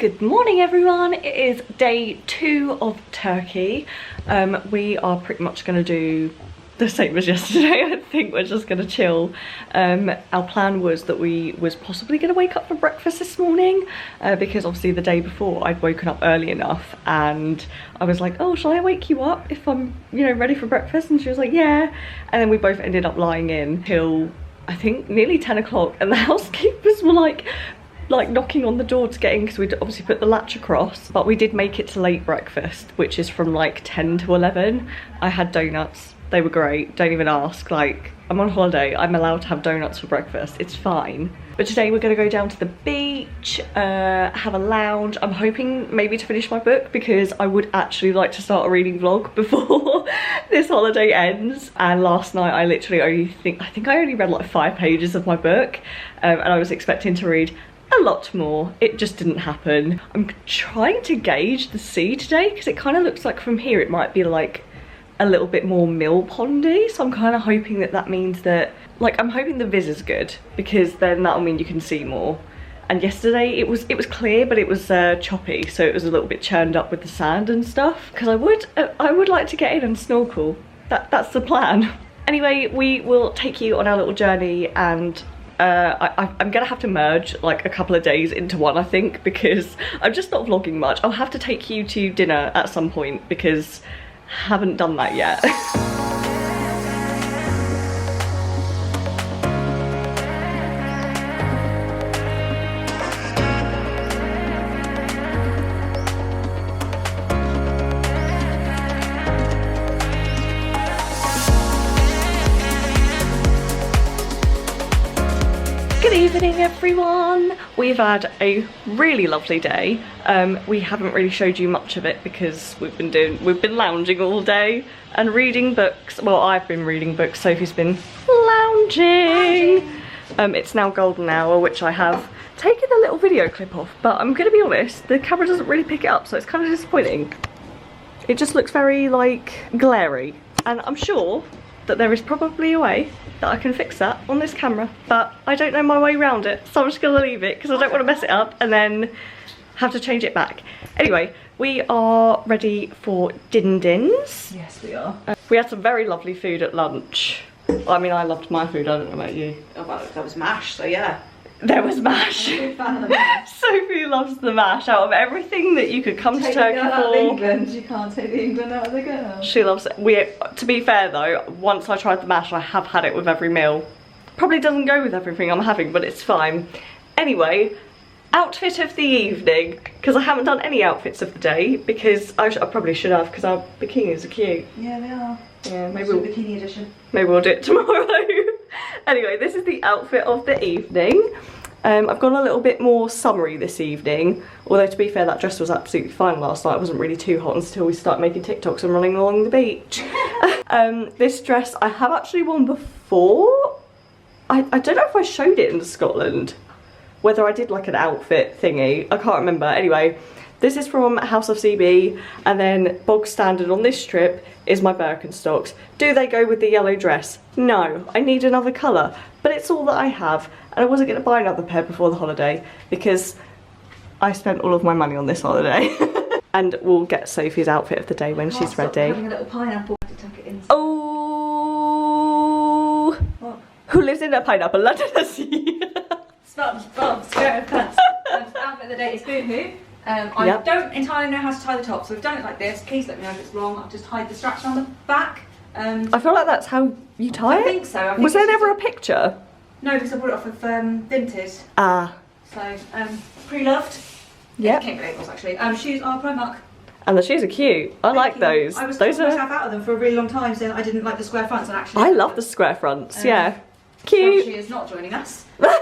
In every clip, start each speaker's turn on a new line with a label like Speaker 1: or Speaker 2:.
Speaker 1: Good morning everyone, it is day 2 of Turkey. We are pretty much going to do the same as yesterday. I think we're just going to chill. Our plan was that we was possibly going to wake up for breakfast this morning because obviously the day before I'd woken up early enough and I was like, oh, shall I wake you up if I'm, you know, ready for breakfast? And she was like, yeah. And then we both ended up lying in till I think nearly 10 o'clock and the housekeepers were like knocking on the door to get in because we'd obviously put the latch across, but we did make it to late breakfast, which is from like 10 to 11. I had donuts, they were great, don't even ask, like I'm on holiday, I'm allowed to have donuts for breakfast, it's fine. But today we're gonna go down to the beach, have a lounge. I'm hoping maybe to finish my book because I would actually like to start a reading vlog before this holiday ends. And last night I literally I think I only read like 5 pages of my book, and I was expecting to read a lot more. It just didn't happen. I'm trying to gauge the sea today because it kind of looks like from here it might be like a little bit more mill pondy, so I'm kind of hoping that that means that, like, I'm hoping the viz is good because then that'll mean you can see more. And yesterday it was clear, but it was choppy, so it was a little bit churned up with the sand and stuff, because I would like to get in and snorkel. That's the plan. Anyway, we will take you on our little journey, and I'm gonna have to merge like a couple of days into one, I think, because I'm just not vlogging much. I'll have to take you to dinner at some point because I haven't done that yet. Good evening everyone! We've had a really lovely day. We haven't really showed you much of it because we've been lounging all day and reading books. Well, I've been reading books, Sophie's been lounging. It's now golden hour, which I have taken a little video clip of, but I'm gonna be honest, the camera doesn't really pick it up, so it's kind of disappointing. It just looks very like glary, and I'm sure that there is probably a way that I can fix that on this camera, but I don't know my way around it, so I'm just gonna leave it because I don't want to mess it up and then have to change it back. Anyway, we are ready for din-dins.
Speaker 2: Yes, we are.
Speaker 1: We had some very lovely food at lunch. I mean, I loved my food, I don't know about you.
Speaker 2: Oh, well, that was mash, so yeah.
Speaker 1: There was mash.
Speaker 2: I'm a big fan of the mash.
Speaker 1: Sophie loves the mash. Out of everything that you could come to Turkey for,
Speaker 2: England. You can't take the England out of the girl.
Speaker 1: she loves it. To be fair though, once I tried the mash, I have had it with every meal. Probably doesn't go with everything I'm having, but it's fine. Anyway, outfit of the evening, because I haven't done any outfits of the day because I probably should have, because our bikinis are cute.
Speaker 2: Yeah, they are.
Speaker 1: Yeah, maybe
Speaker 2: bikini edition.
Speaker 1: Maybe we'll do it tomorrow. Anyway, this is the outfit of the evening. I've gone a little bit more summery this evening, although to be fair that dress was absolutely fine last night. It wasn't really too hot until we started making TikToks and running along the beach. This dress I have actually worn before. I don't know if I showed it in Scotland, whether I did like an outfit thingy, I can't remember. Anyway, this is from House of CB, and then bog standard on this trip is my Birkenstocks. Do they go with the yellow dress? No, I need another colour, but it's all that I have, and I wasn't going to buy another pair before the holiday because I spent all of my money on this holiday. And we'll get Sophie's outfit of the day when she's ready.
Speaker 2: Having a little pineapple to tuck it in.
Speaker 1: Oh!
Speaker 2: What?
Speaker 1: Who lives in a pineapple under the sea?
Speaker 2: SpongeBob SquarePants. Outfit of the day is Boohoo. I don't entirely know how to tie the top, so we've done it like this. Please let me know if it's wrong. I've just tied the straps on the back.
Speaker 1: I feel like that's how you tie it.
Speaker 2: I think so.
Speaker 1: Was there never a picture?
Speaker 2: No, because I bought it off of Vinted.
Speaker 1: Ah.
Speaker 2: So, pre-loved.
Speaker 1: Yeah.
Speaker 2: Cake labels actually. Shoes are Primark.
Speaker 1: And the shoes are cute. I like those.
Speaker 2: I was
Speaker 1: those
Speaker 2: talking myself out of them for a really long time, saying I didn't like the square fronts, and actually
Speaker 1: I love the square fronts. Yeah. Cute.
Speaker 2: She is not joining us. That's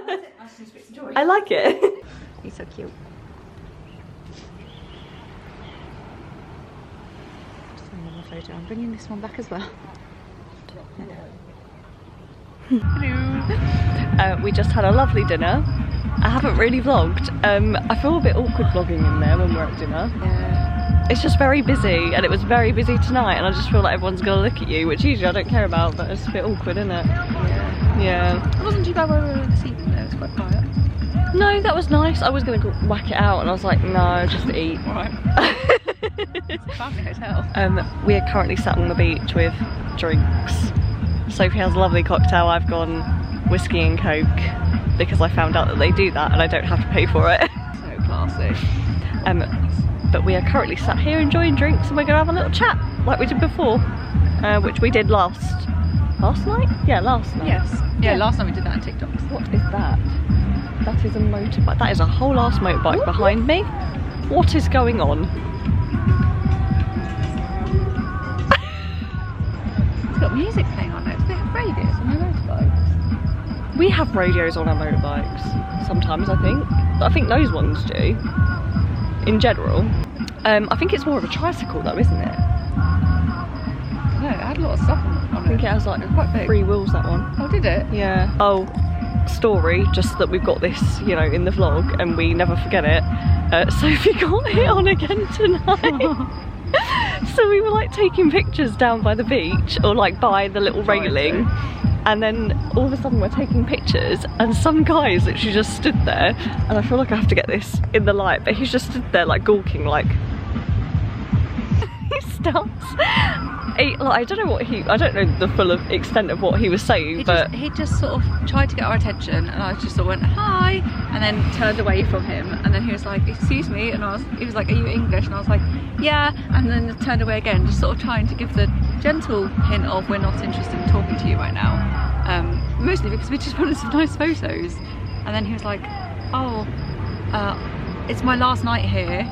Speaker 2: it. Nice to speak to Joy.
Speaker 1: I like it. He's so cute.
Speaker 3: Photo. I'm bringing this one back as well.
Speaker 1: Hello. We just had a lovely dinner. I haven't really vlogged. I feel a bit awkward vlogging in there when we're at dinner.
Speaker 3: Yeah.
Speaker 1: It's just very busy, and it was very busy tonight, and I just feel like everyone's gonna look at you, which usually I don't care about, but it's a bit awkward, isn't it?
Speaker 3: Yeah.
Speaker 1: Yeah.
Speaker 3: It wasn't too bad where we were this evening though, it was quite quiet.
Speaker 1: No, that was nice. I was going to whack it out and I was like, no, just eat.
Speaker 3: Alright. It's a family hotel.
Speaker 1: We are currently sat on the beach with drinks. Sophie has a lovely cocktail. I've gone whiskey and coke because I found out that they do that and I don't have to pay for it.
Speaker 3: So classy.
Speaker 1: But we are currently sat here enjoying drinks and we're going to have a little chat like we did before, which we did last night? Yeah, last night.
Speaker 3: Yes. Yeah, last time we did that on TikTok.
Speaker 1: What is that? That is a motorbike. That is a whole ass motorbike behind me. What is going on?
Speaker 3: It's got music playing on it. Do they have radios on their motorbikes?
Speaker 1: We have radios on our motorbikes sometimes, I think. But I think those ones do. In general. I think it's more of a tricycle though, isn't it?
Speaker 3: No, it had a lot of stuff on it.
Speaker 1: I think it has like quite big. 3 wheels, that one.
Speaker 3: Oh, did it?
Speaker 1: Yeah. Oh, story, just that we've got this, you know, in the vlog and we never forget it. Sophie got hit on again tonight. So we were like taking pictures down by the beach or like by the little railing. And then all of a sudden we're taking pictures and some guys literally just stood there, and I feel like I have to get this in the light, but he's just stood there like gawking, like he stops. I don't know the full extent of what he was saying,
Speaker 3: He just sort of tried to get our attention, and I just sort of went hi, and then turned away from him, and then he was like, excuse me, and he was like, are you English? And I was like, yeah, and then turned away again, just sort of trying to give the gentle hint of we're not interested in talking to you right now, mostly because we just wanted some nice photos. And then he was like, oh, it's my last night here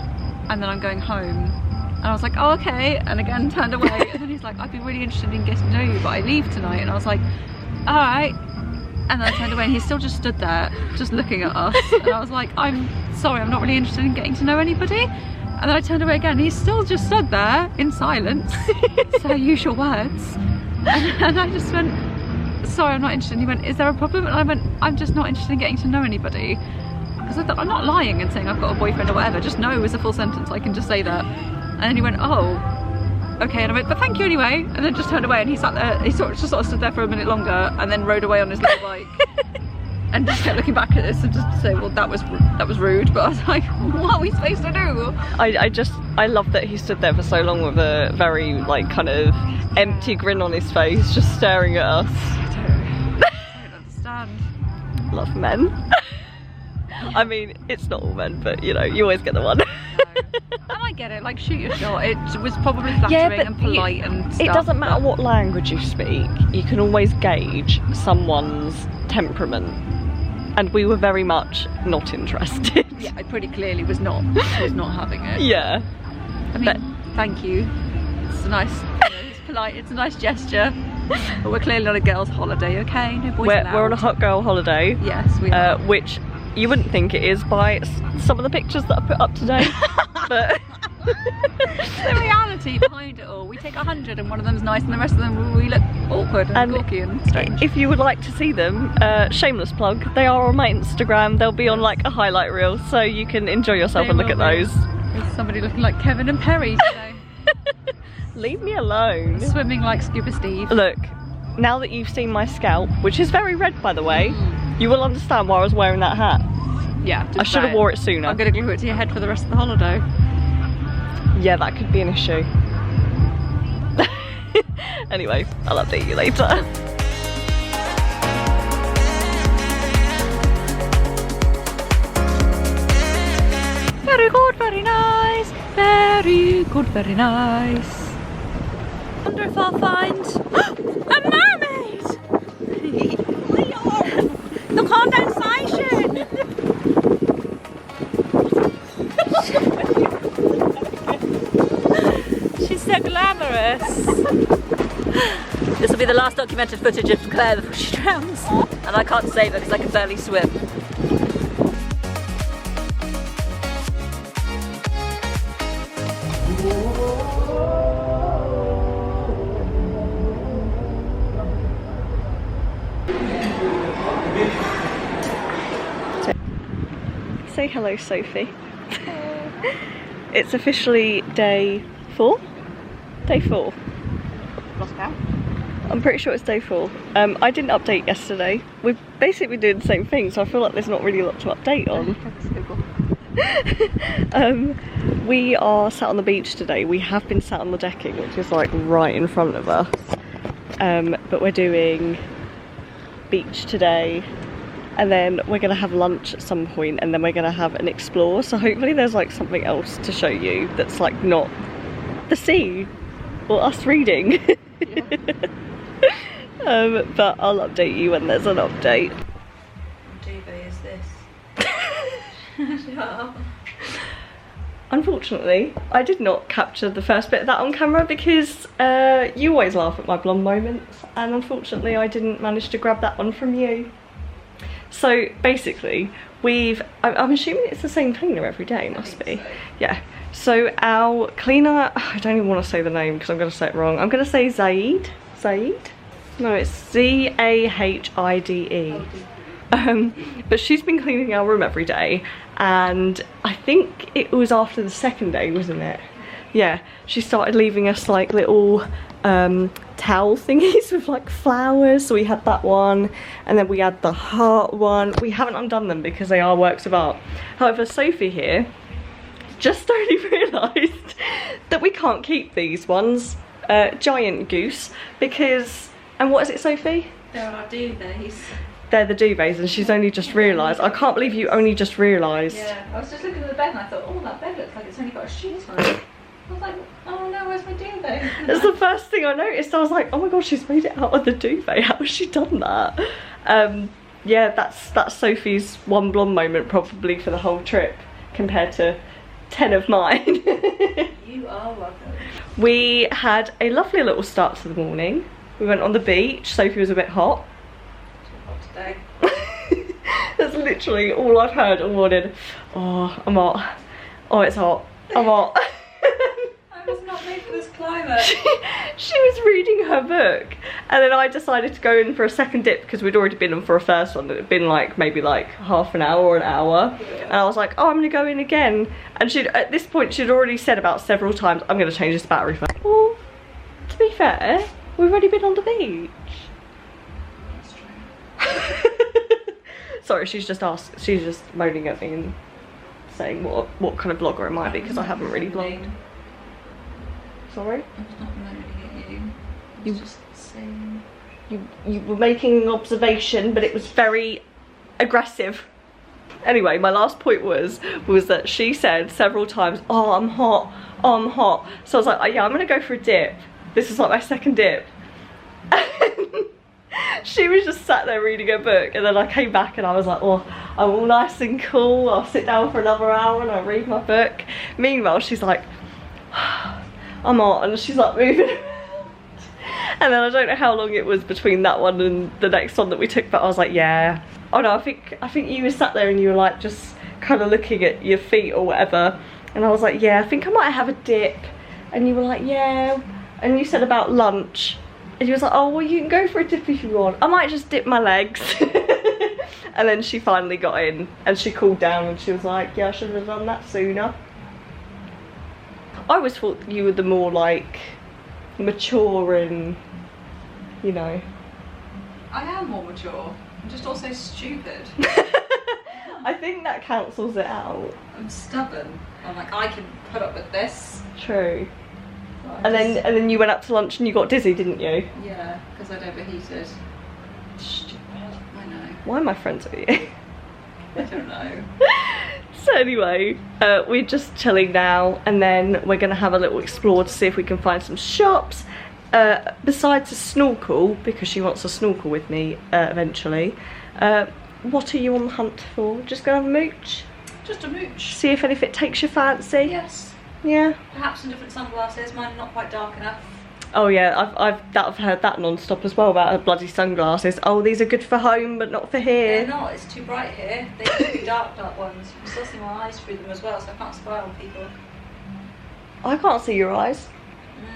Speaker 3: and then I'm going home. And I was like, oh, okay, and again turned away. And then he's like, I'd be really interested in getting to know you, but I leave tonight. And I was like, all right. And then I turned away and he still just stood there, just looking at us. And I was like, I'm sorry, I'm not really interested in getting to know anybody. And then I turned away again, he's still just stood there in silence. Say usual words. And I just went, sorry, I'm not interested. And he went, is there a problem? And I went, I'm just not interested in getting to know anybody. Because I thought, I'm not lying and saying I've got a boyfriend or whatever, just no is a full sentence, I can just say that. And then he went, oh, okay, and I went, but thank you anyway, and then just turned away, and he sat there, he just sort of stood there for a minute longer, and then rode away on his little bike, and just kept looking back at us and just to say, well, that was rude, but I was like, what are we supposed to do?
Speaker 1: I love that he stood there for so long with a very, like, kind of empty grin on his face, just staring at us.
Speaker 3: I don't understand.
Speaker 1: Love men. I mean, it's not all men, but you know, you always get the one.
Speaker 3: And I get it, like, shoot your shot. It was probably flattering and polite and stuff.
Speaker 1: It doesn't matter what language you speak, you can always gauge someone's temperament. And we were very much not interested.
Speaker 3: Yeah, I pretty clearly was not having it.
Speaker 1: Yeah.
Speaker 3: I mean, thank you. It's a nice, it's polite, it's a nice gesture. But we're clearly on a girls' holiday, okay? No boys allowed. We're
Speaker 1: on a hot girl holiday.
Speaker 3: Yes, we are.
Speaker 1: Which you wouldn't think it is by some of the pictures that I put up today. But
Speaker 3: the reality behind it all, we take 100 and one of them's nice and the rest of them we look awkward and gawky and strange.
Speaker 1: If you would like to see them, shameless plug, they are on my Instagram. They'll be on like a highlight reel, so you can enjoy yourself and look at those.
Speaker 3: There's somebody looking like Kevin and Perry today.
Speaker 1: Leave me alone.
Speaker 3: Swimming like Scuba Steve.
Speaker 1: Look, now that you've seen my scalp, which is very red by the way, you will understand why I was wearing that hat.
Speaker 3: Yeah,
Speaker 1: I should have wore it sooner.
Speaker 3: I'm going to glue it to your head for the rest of the holiday.
Speaker 1: Yeah, that could be an issue. Anyway, I'll update you later.
Speaker 3: Very good, very nice. Very good, very nice. I wonder if I'll find a mermaid! The condensation! She's so glamorous. This will be the last documented footage of Claire before she drowns. And I can't save her because I can barely swim.
Speaker 1: Say hello, Sophie. It's officially day 4? Day 4.
Speaker 3: Lost count.
Speaker 1: I'm pretty sure it's day 4. I didn't update yesterday. We've basically been doing the same thing, so I feel like there's not really a lot to update on. We are sat on the beach today. We have been sat on the decking, which is like right in front of us. But we're doing beach today, and then we're gonna have lunch at some point, and then we're gonna have an explore. So hopefully there's like something else to show you that's like not the sea or us reading. But I'll update you when there's an update.
Speaker 2: What duvet is this? Shut up.
Speaker 1: Unfortunately, I did not capture the first bit of that on camera because you always laugh at my blonde moments, and unfortunately I didn't manage to grab that one from you. So basically, I'm assuming it's the same cleaner every day, must be.
Speaker 2: So.
Speaker 1: Yeah. So our cleaner, I don't even want to say the name because I'm going to say it wrong. I'm going to say Zaid. Zaid? No, it's Z-A-H-I-D-E. But she's been cleaning our room every day, and I think it was after the second day, wasn't it? Yeah, she started leaving us like little towel thingies with like flowers. So we had that one, and then we had the heart one. We haven't undone them because they are works of art. However, Sophie here just only realised that we can't keep these ones, giant goose, because, and what is it, Sophie?
Speaker 2: There are duvets.
Speaker 1: They're the duvets, and she's only just realised. I can't believe you only just realised.
Speaker 2: Yeah, I was just looking at the bed and I thought, oh, that bed looks like it's only got a sheet on it. I was like, oh no, where's my duvet?
Speaker 1: That's the first thing I noticed. I was like, oh my god, she's made it out of the duvet. How has she done that? Yeah, that's Sophie's one blonde moment probably for the whole trip, compared to 10 of mine.
Speaker 2: You are welcome.
Speaker 1: We had a lovely little start to the morning. We went on the beach. Sophie was a bit hot.
Speaker 2: Today.
Speaker 1: That's literally all I've heard all morning. Oh, I'm hot. Oh, it's hot. I'm hot.
Speaker 2: I was not made for this climate.
Speaker 1: She was reading her book, and then I decided to go in for a second dip because we'd already been in for a first one. It had been like maybe like half an hour or an hour. Yeah. And I was like, oh, I'm gonna go in again. And at this point she'd already said about several times, I'm gonna change this battery first. Well, to be fair, we've already been on the beach. Sorry, she's just moaning at me and saying what kind of vlogger am I, because I haven't really vlogged. Sorry?
Speaker 2: I was not moaning at you. I was just saying.
Speaker 1: You were making an observation, but it was very aggressive. Anyway, my last point was that she said several times, oh, I'm hot, oh, I'm hot. So I was like, oh, yeah, I'm gonna go for a dip. This is like my second dip. She was just sat there reading her book, and then I came back and I was like, oh, I'm all nice and cool, I'll sit down for another hour and I'll read my book. Meanwhile, she's like, I'm hot, and she's like moving around. And then I don't know how long it was between that one and the next one that we took, but I was like, yeah. Oh no, I think you were sat there and you were like just kind of looking at your feet or whatever, and I was like, yeah, I think I might have a dip. And you were like, yeah. And you said about lunch. And she was like, oh, well, you can go for a dip if you want. I might just dip my legs. And then she finally got in and she cooled down and she was like, yeah, I should have done that sooner. I always thought you were the more like mature and, you know.
Speaker 2: I am more mature. I'm just also stupid.
Speaker 1: I think that cancels it out.
Speaker 2: I'm stubborn. I'm like, I can put up with this.
Speaker 1: True. And then you went up to lunch and you got dizzy, didn't you?
Speaker 2: Yeah, because I'd overheated. Stupid. I know.
Speaker 1: Why am I friends with you?
Speaker 2: I don't know.
Speaker 1: So anyway, we're just chilling now, and then we're gonna have a little explore to see if we can find some shops. Besides a snorkel, because she wants to snorkel with me eventually. What are you on the hunt for? Just gonna have a mooch?
Speaker 2: Just a mooch.
Speaker 1: See if anything takes your fancy?
Speaker 2: Yes.
Speaker 1: Yeah.
Speaker 2: Perhaps some different sunglasses. Mine are not quite dark enough.
Speaker 1: Oh yeah, I've heard that non-stop as well about her bloody sunglasses. Oh, these are good for home, but not for here.
Speaker 2: They're not. It's too bright here. They need to be dark ones. You can still see my eyes through them as well, so I can't spy on people.
Speaker 1: I can't see your eyes.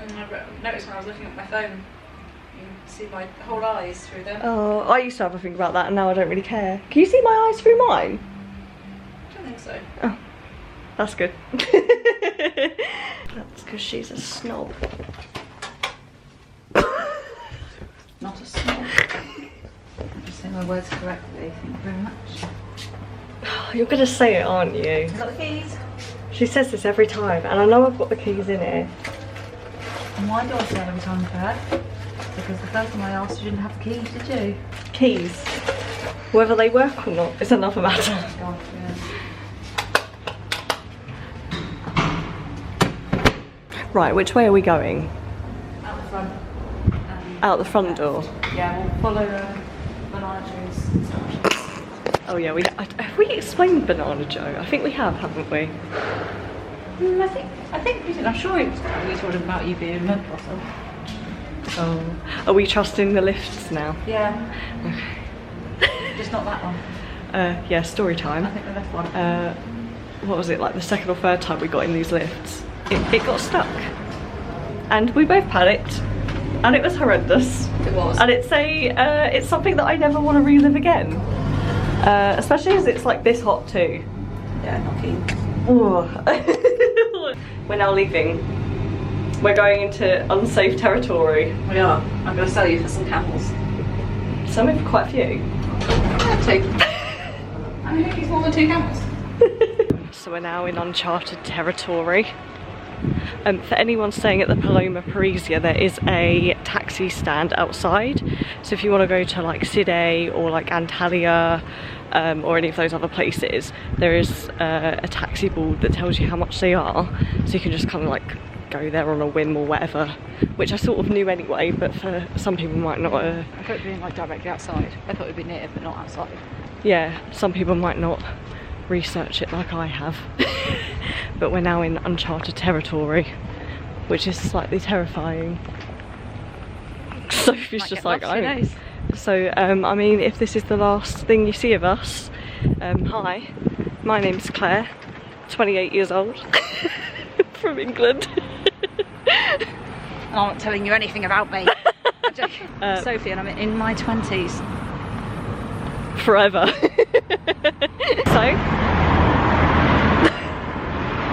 Speaker 2: I noticed when I was looking at my phone, you can see my whole eyes through them.
Speaker 1: Oh, I used to have a think about that, and now I don't really care. Can you see my eyes through mine?
Speaker 2: I don't think so.
Speaker 1: Oh, that's good. That's because she's a snob.
Speaker 2: my words correctly. Thank you very much.
Speaker 1: You're gonna say it, aren't you?
Speaker 2: You got the keys?
Speaker 1: She says this every time, and I know I've got the keys in here.
Speaker 2: And why do I say it every time, Claire? Because the first time I asked, you didn't have the keys, did you?
Speaker 1: Keys, whether they work or not, is another matter.
Speaker 2: Oh, God, yeah.
Speaker 1: Right, which way are we going?
Speaker 2: Out the front.
Speaker 1: Out the front door.
Speaker 2: Yeah, we'll follow Banana Joe's instructions.
Speaker 1: Oh yeah, have we explained Banana Joe? I think we have, haven't we?
Speaker 2: I think we did. I'm sure we told him about you being a mental or something.
Speaker 1: Oh, are we trusting the lifts now?
Speaker 2: Yeah.
Speaker 1: Okay.
Speaker 2: Just not that one.
Speaker 1: Yeah, story
Speaker 2: I
Speaker 1: time.
Speaker 2: think the left one.
Speaker 1: What was it, like the second or third time we got in these lifts? It got stuck. And we both panicked. And it was horrendous.
Speaker 2: It was.
Speaker 1: And it's something that I never want to relive again. Especially as it's like this hot too.
Speaker 2: Yeah, not keen.
Speaker 1: We're now leaving. We're going into unsafe territory.
Speaker 2: We are. I'm going to sell you for some camels.
Speaker 1: Sell me for quite a few.
Speaker 2: Yeah, 2. I mean, who needs more than 2 camels?
Speaker 1: So we're now in uncharted territory. For anyone staying at the Paloma Perissia, there is a taxi stand outside. So if you want to go to like Side or like Antalya or any of those other places, there is a taxi board that tells you how much they are. So you can just kind of like go there on a whim or whatever, which I sort of knew anyway, but for some people might not.
Speaker 2: I thought it'd be like directly outside. I thought it'd be near, but not outside.
Speaker 1: Yeah, some people might not research it like I have. But we're now in uncharted territory, which is slightly terrifying. Sophie's just like, oh. So, I mean, if this is the last thing you see of us, hi, my name's Claire, 28 years old, from England.
Speaker 2: And I'm not telling you anything about me. I'm joking. Sophie, and I'm in my 20s.
Speaker 1: Forever. So,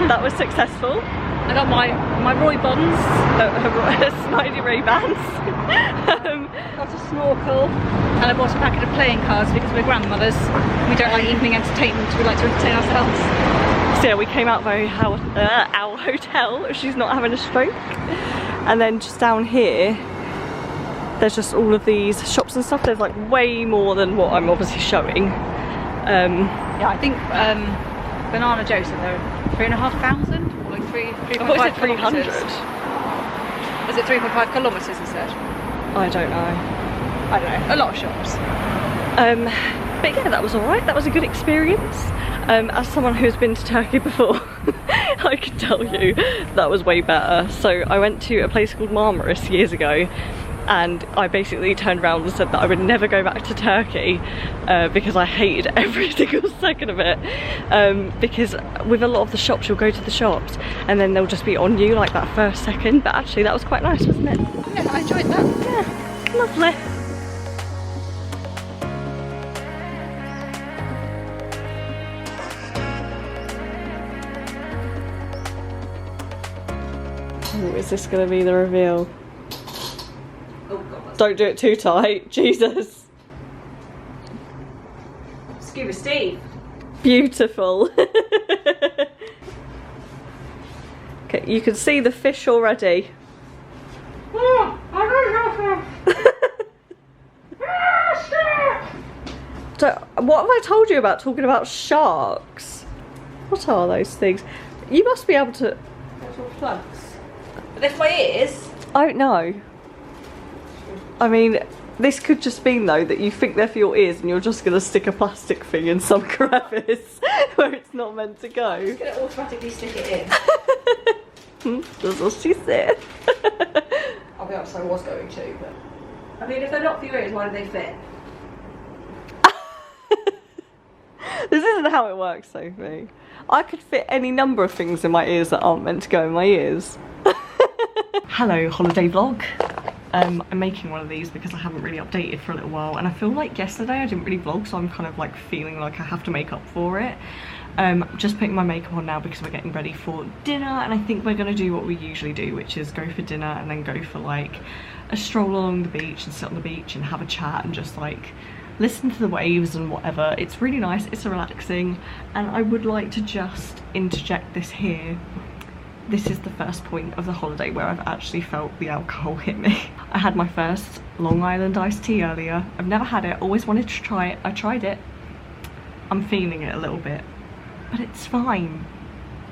Speaker 1: that was successful.
Speaker 2: I got my Roy Bonds,
Speaker 1: Snidey Ray-Bans.
Speaker 2: got a snorkel, and I bought a packet of playing cards because we're grandmothers. We don't like evening entertainment, we like to entertain ourselves.
Speaker 1: So yeah, we came out by our hotel, she's not having a stroke. And then just down here, there's just all of these shops and stuff. There's like way more than what I'm obviously showing.
Speaker 2: Yeah, I think Banana Joe said there are 3,500 or like 3.5
Speaker 1: What is it, 300?
Speaker 2: Was it 3.5 kilometres instead?
Speaker 1: I don't know.
Speaker 2: I don't know, a lot of shops.
Speaker 1: But yeah, that was alright, that was a good experience. As someone who's been to Turkey before, I can tell you that was way better. So I went to a place called Marmaris years ago, and I basically turned around and said that I would never go back to Turkey because I hated every single second of it. Because with a lot of the shops, you'll go to the shops and then they'll just be on you like that first second, but actually that was quite nice, wasn't it?
Speaker 2: Yeah, I enjoyed that.
Speaker 1: Yeah, lovely. Ooh, is this going to be the reveal?
Speaker 2: Oh God.
Speaker 1: Don't do it too tight, Jesus.
Speaker 2: Scuba Steve.
Speaker 1: Beautiful. Okay, you can see the fish already.
Speaker 2: Oh, I
Speaker 1: What have I told you about talking about sharks? What are those things? You must be able to...
Speaker 2: Little plugs. But if my ears...
Speaker 1: I don't know. I mean, this could just mean though that you think they're for your ears and you're just going to stick a plastic thing in some crevice where it's not meant to go.
Speaker 2: I'm just going to automatically stick it in.
Speaker 1: That's what she said.
Speaker 2: I'll be honest, I was going to, but... I mean, if they're not for your ears, why do they fit?
Speaker 1: This isn't how it works, Sophie. I could fit any number of things in my ears that aren't meant to go in my ears. Hello, holiday vlog. I'm making one of these because I haven't really updated for a little while, and I feel like yesterday I didn't really vlog, so I'm kind of like feeling like I have to make up for it. Just putting my makeup on now because we're getting ready for dinner, and I think we're gonna do what we usually do, which is go for dinner and then go for like a stroll along the beach and sit on the beach and have a chat and just like listen to the waves and whatever. It's really nice, it's relaxing, and I would like to just interject this here. This is the first point of the holiday where I've actually felt the alcohol hit me. I had my first Long Island iced tea earlier. I've never had it, always wanted to try it. I tried it. I'm feeling it a little bit, but it's fine.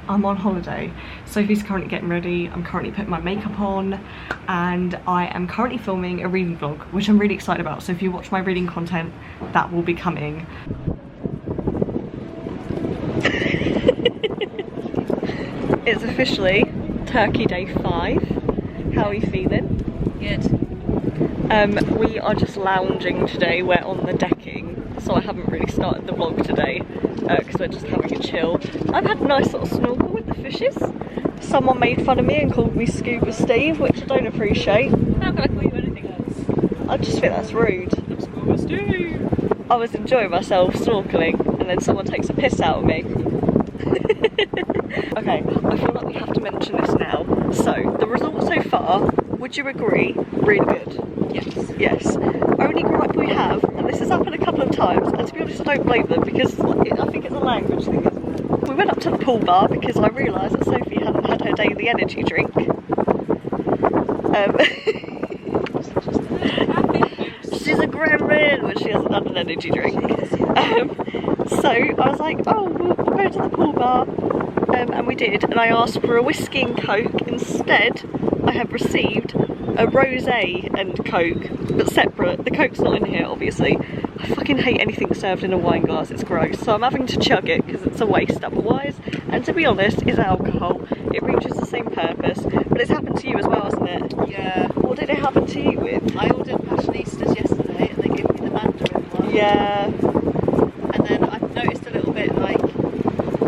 Speaker 1: I'm on holiday. Sophie's currently getting ready. I'm currently putting my makeup on, and I am currently filming a reading vlog, which I'm really excited about. So if you watch my reading content, that will be coming. It's officially Turkey day 5. How are you feeling?
Speaker 3: Good.
Speaker 1: We are just lounging today. We're on the decking, so I haven't really started the vlog today because we're just having a chill. I've had a nice little snorkel with the fishes. Someone made fun of me and called me Scuba Steve, which I don't appreciate.
Speaker 3: How can I call you anything else?
Speaker 1: I just think that's rude.
Speaker 3: Scuba Steve.
Speaker 1: I was enjoying myself snorkeling and then someone takes a piss out of me. Okay, I feel like we have to mention this now. So, the results so far, would you agree, really good?
Speaker 3: Yes.
Speaker 1: Yes. Only gripe we have, and this has happened a couple of times, and to be honest I don't blame them because I think it's a language thing, isn't it? We went up to the pool bar because I realised that Sophie hadn't had her daily energy drink. She's a gremlin when she hasn't had an energy drink. So I was like, oh, we'll go to the pool bar. And we did, and I asked for a whiskey and coke. Instead, I have received a rosé and coke, but separate. The coke's not in here, obviously. I fucking hate anything served in a wine glass, it's gross. So I'm having to chug it because it's a waste otherwise. And to be honest, it's alcohol. It reaches the same purpose. But it's happened to you as well, hasn't it?
Speaker 3: Yeah.
Speaker 1: What did it happen to you with?
Speaker 3: I ordered passionistas yesterday and they gave me the Mandarin one.
Speaker 1: Yeah.
Speaker 3: And then I've noticed a little bit like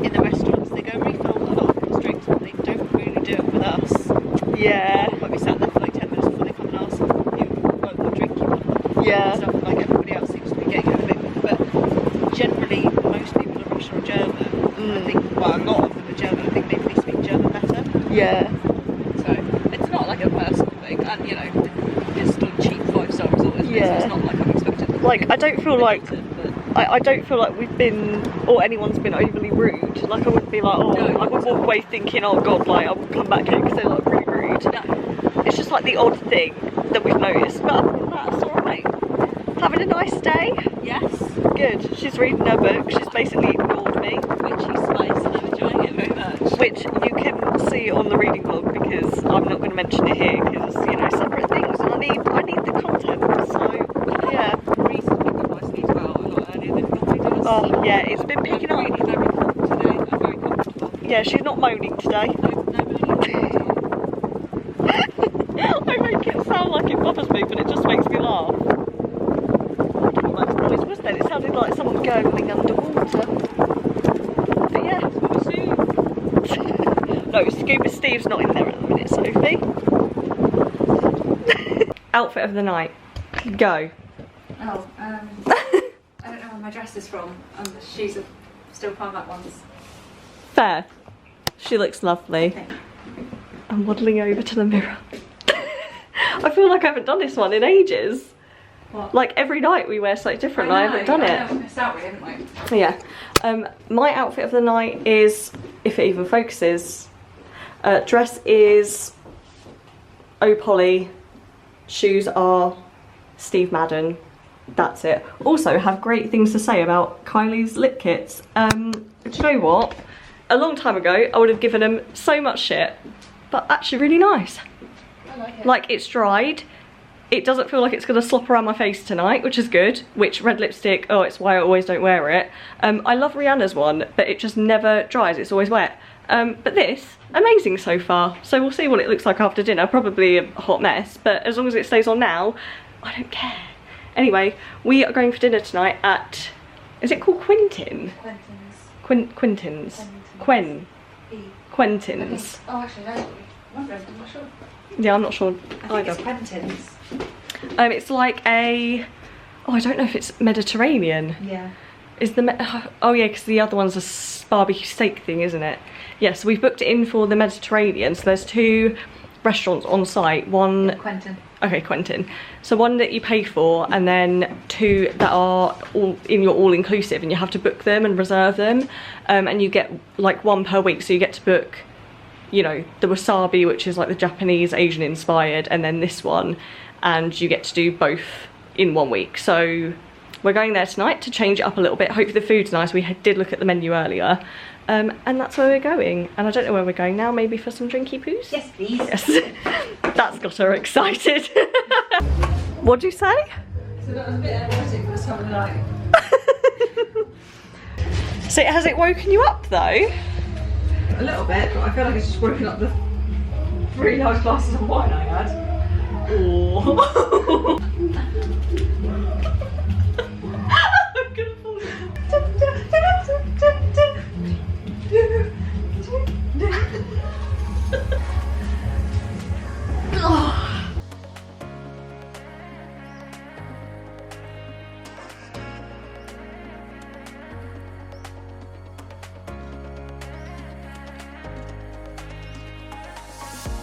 Speaker 3: in the restaurants they go refill a lot of people's drinks but they don't really do it with us.
Speaker 1: Yeah.
Speaker 3: Like we sat there for like 10 minutes before they come and ask you what drink you want.
Speaker 1: Yeah.
Speaker 3: And stuff, and like everybody else seems to be getting it a bit, but generally most people are Russian or German. I think, well, a lot of them are German. I think they really speak German better.
Speaker 1: Yeah.
Speaker 3: So it's not like a personal thing, and you know, it's still a cheap 5-star resort, isn't it? So it's not like I'm expected.
Speaker 1: Like I don't feel like I don't feel like we've been, or anyone's been overly rude. Like I wouldn't be like, oh,
Speaker 3: No,
Speaker 1: I would walk away thinking, oh god, like I will come back here because they're like really rude.
Speaker 3: No.
Speaker 1: It's just like the odd thing that we've noticed, but other than that, it's alright. Having a nice day?
Speaker 3: Yes.
Speaker 1: Good. She's reading her book. She's basically ignored me.
Speaker 3: Which is nice, and I'm enjoying it very much.
Speaker 1: Which you can see on the reading vlog because I'm not going to mention it here because, you know, separate things and I need the content. So, yeah.
Speaker 3: Recently got my sleep out a lot earlier than it normally does.
Speaker 1: Oh, yeah, it's been picking
Speaker 3: I'm
Speaker 1: up.
Speaker 3: really very comfortable today. I'm very comfortable.
Speaker 1: Yeah, she's not moaning today. I make it sound like it bothers me, but it just makes me laugh. I don't know what that noise was then. It sounded like someone gurgling underwater. But yeah. No, Scuba Steve's not in there at the minute, Sophie. Outfit of the night. Go.
Speaker 2: Oh, I don't know where my dress is from. The shoes are still Primark ones.
Speaker 1: Fair. She looks lovely.
Speaker 2: Okay.
Speaker 1: I'm waddling over to the mirror. I feel like I haven't done this one in ages.
Speaker 2: What?
Speaker 1: Like every night we wear something different and I haven't done it.
Speaker 2: We missed out, really, haven't we?
Speaker 1: Yeah. My outfit of the night is, if it even focuses, dress is Oh Polly, shoes are Steve Madden. That's it. Also have great things to say about Kylie's lip kits. Do you know what? A long time ago I would have given them so much shit, but actually really nice.
Speaker 2: I like it.
Speaker 1: Like it's dried. It doesn't feel like it's going to slop around my face tonight, which is good. Which red lipstick, oh, it's why I always don't wear it. I love Rihanna's one, but it just never dries, it's always wet. But this, amazing so far. So we'll see what it looks like after dinner. Probably a hot mess, but as long as it stays on now, I don't care. Anyway, we are going for dinner tonight at, is it called Quentin?
Speaker 2: Quentin's.
Speaker 1: Quentin's.
Speaker 2: Oh, actually, no. I'm not sure.
Speaker 1: Yeah, I'm not sure
Speaker 2: I think
Speaker 1: either.
Speaker 2: it's Quentin's.
Speaker 1: It's like a, oh, I don't know if it's Mediterranean.
Speaker 2: Yeah.
Speaker 1: Is the, oh yeah, because the other one's a barbecue steak thing, isn't it? Yeah, so we've booked it in for the Mediterranean. So there's 2 restaurants on site. One,
Speaker 2: Quentin.
Speaker 1: Okay, Quentin. So one that you pay for, and then 2 that are all in your all-inclusive, and you have to book them and reserve them. And you get like 1 per week, so you get to book, you know, the wasabi, which is like the Japanese Asian inspired, and then this one, and you get to do both in 1 week. So we're going there tonight to change it up a little bit. Hopefully the food's nice. We did look at the menu earlier. And that's where we're going. And I don't know where we're going now, maybe for some drinky poos?
Speaker 2: Yes, please.
Speaker 1: Yes. That's got her excited. What'd you say?
Speaker 2: So that was a bit energetic for this time of the night.
Speaker 1: So has it woken you up though?
Speaker 2: A little bit, but I feel like it's just woken up the 3 large glasses of wine I had.
Speaker 1: Ooh.